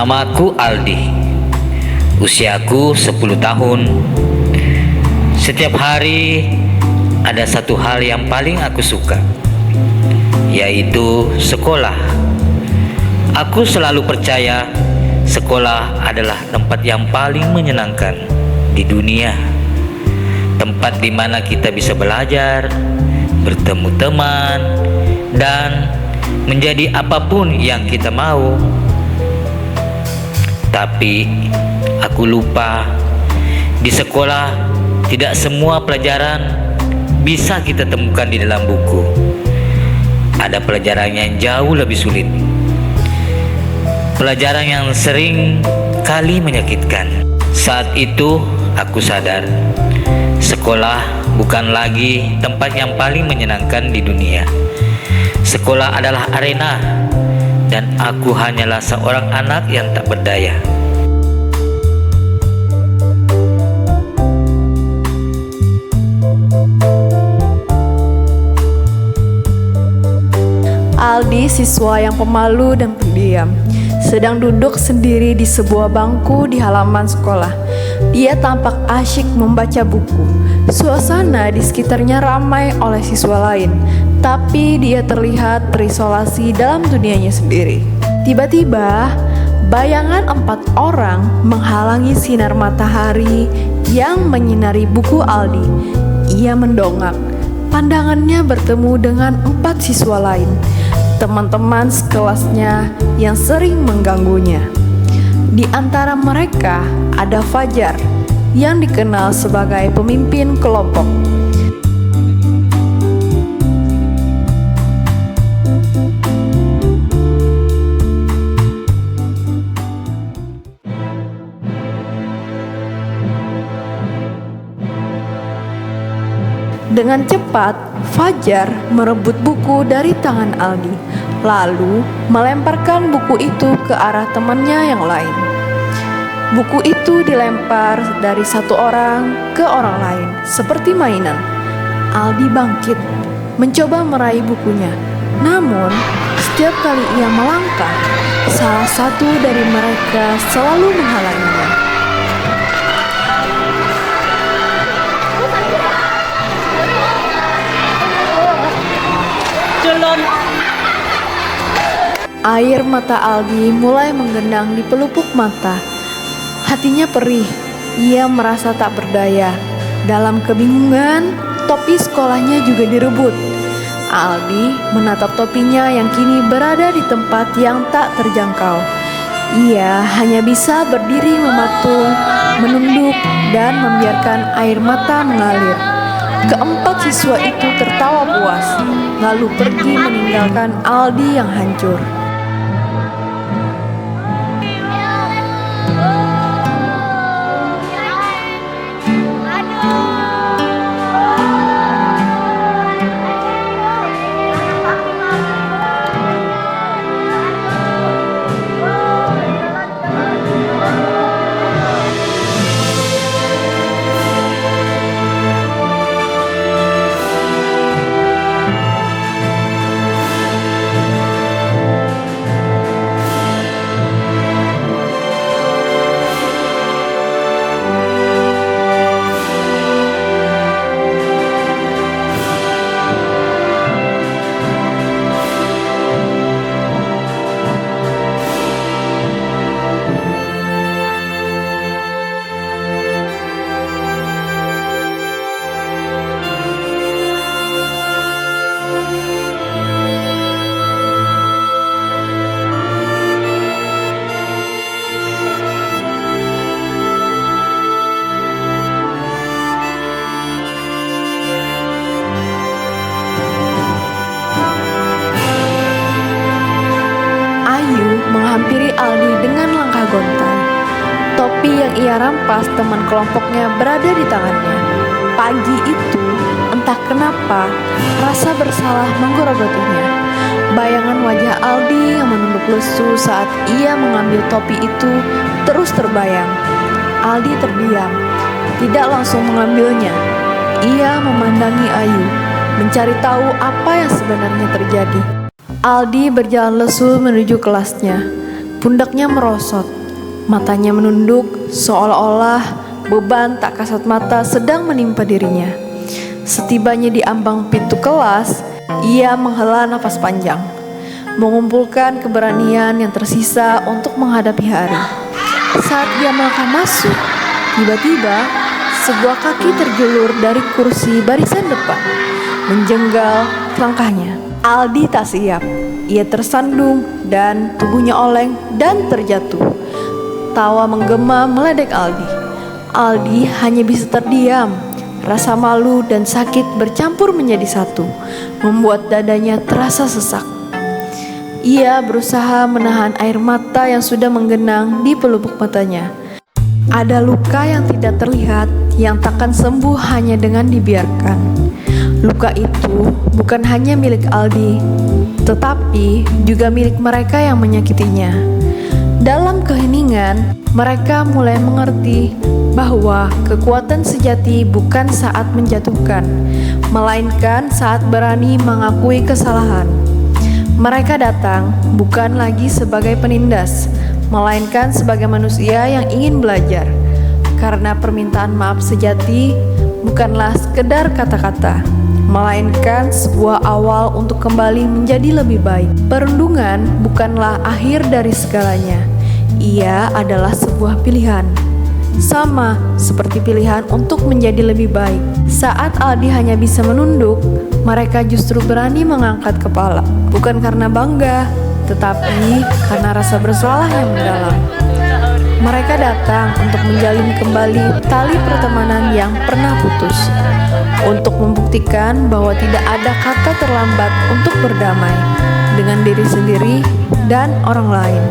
Namaku Aldi. Usiaku 10 tahun. Setiap hari ada satu hal yang paling aku suka, yaitu sekolah. Aku selalu percaya sekolah adalah tempat yang paling menyenangkan di dunia. Tempat di mana kita bisa belajar, bertemu teman, dan menjadi apapun yang kita mau. Tapi aku lupa, di sekolah tidak semua pelajaran bisa kita temukan di dalam buku. Ada pelajaran yang jauh lebih sulit, pelajaran yang sering kali menyakitkan. Saat itu aku sadar, sekolah bukan lagi tempat yang paling menyenangkan di dunia. Sekolah adalah arena, dan aku hanyalah seorang anak yang tak berdaya. Aldi, siswa yang pemalu dan pendiam, sedang duduk sendiri di sebuah bangku di halaman sekolah. Dia tampak asyik membaca buku. Suasana di sekitarnya ramai oleh siswa lain, tapi dia terlihat terisolasi dalam dunianya sendiri. Tiba-tiba, bayangan 4 orang menghalangi sinar matahari yang menyinari buku Aldi. Ia mendongak. Pandangannya bertemu dengan 4 siswa lain, teman-teman sekelasnya yang sering mengganggunya. Di antara mereka ada Fajar, yang dikenal sebagai pemimpin kelompok. Dengan cepat, Fajar merebut buku dari tangan Aldi, lalu melemparkan buku itu ke arah temannya yang lain. Buku itu dilempar dari satu orang ke orang lain, seperti mainan. Aldi bangkit, mencoba meraih bukunya. Namun, setiap kali ia melangkah, salah satu dari mereka selalu menghalanginya. Air mata Aldi mulai menggenang di pelupuk mata. Hatinya perih, ia merasa tak berdaya. Dalam kebingungan, topi sekolahnya juga direbut. Aldi menatap topinya yang kini berada di tempat yang tak terjangkau. Ia hanya bisa berdiri mematung, menunduk, dan membiarkan air mata mengalir. Keempat siswa itu tertawa puas, lalu pergi meninggalkan Aldi yang hancur. Menghampiri Aldi dengan langkah gontai. Topi yang ia rampas teman kelompoknya berada di tangannya. Pagi itu, entah kenapa, rasa bersalah menggerogotinya. Bayangan wajah Aldi yang menunduk lesu saat ia mengambil topi itu terus terbayang. Aldi terdiam, tidak langsung mengambilnya. Ia memandangi Ayu, mencari tahu apa yang sebenarnya terjadi. Aldi berjalan lesu menuju kelasnya. Pundaknya merosot, matanya menunduk seolah-olah beban tak kasat mata sedang menimpa dirinya. Setibanya di ambang pintu kelas, ia menghela napas panjang, mengumpulkan keberanian yang tersisa untuk menghadapi hari. Saat dia melangkah masuk, tiba-tiba sebuah kaki terjulur dari kursi barisan depan, menjenggal langkahnya. Aldi tak siap. Ia tersandung dan tubuhnya oleng dan terjatuh. Tawa menggema meledek Aldi. Aldi hanya bisa terdiam. Rasa malu dan sakit bercampur menjadi satu, membuat dadanya terasa sesak. Ia berusaha menahan air mata yang sudah menggenang di pelupuk matanya. Ada luka yang tidak terlihat, yang takkan sembuh hanya dengan dibiarkan. Luka itu bukan hanya milik Aldi, tetapi juga milik mereka yang menyakitinya. Dalam keheningan, mereka mulai mengerti bahwa kekuatan sejati bukan saat menjatuhkan, melainkan saat berani mengakui kesalahan. Mereka datang bukan lagi sebagai penindas, melainkan sebagai manusia yang ingin belajar. Karena permintaan maaf sejati bukanlah sekedar kata-kata, melainkan sebuah awal untuk kembali menjadi lebih baik. Perundungan bukanlah akhir dari segalanya. Ia adalah sebuah pilihan. Sama seperti pilihan untuk menjadi lebih baik. Saat Aldi hanya bisa menunduk, mereka justru berani mengangkat kepala. Bukan karena bangga, tetapi karena rasa bersalah yang mendalam. Mereka datang untuk menjalin kembali tali pertemanan yang pernah putus, untuk membuktikan bahwa tidak ada kata terlambat untuk berdamai dengan diri sendiri dan orang lain.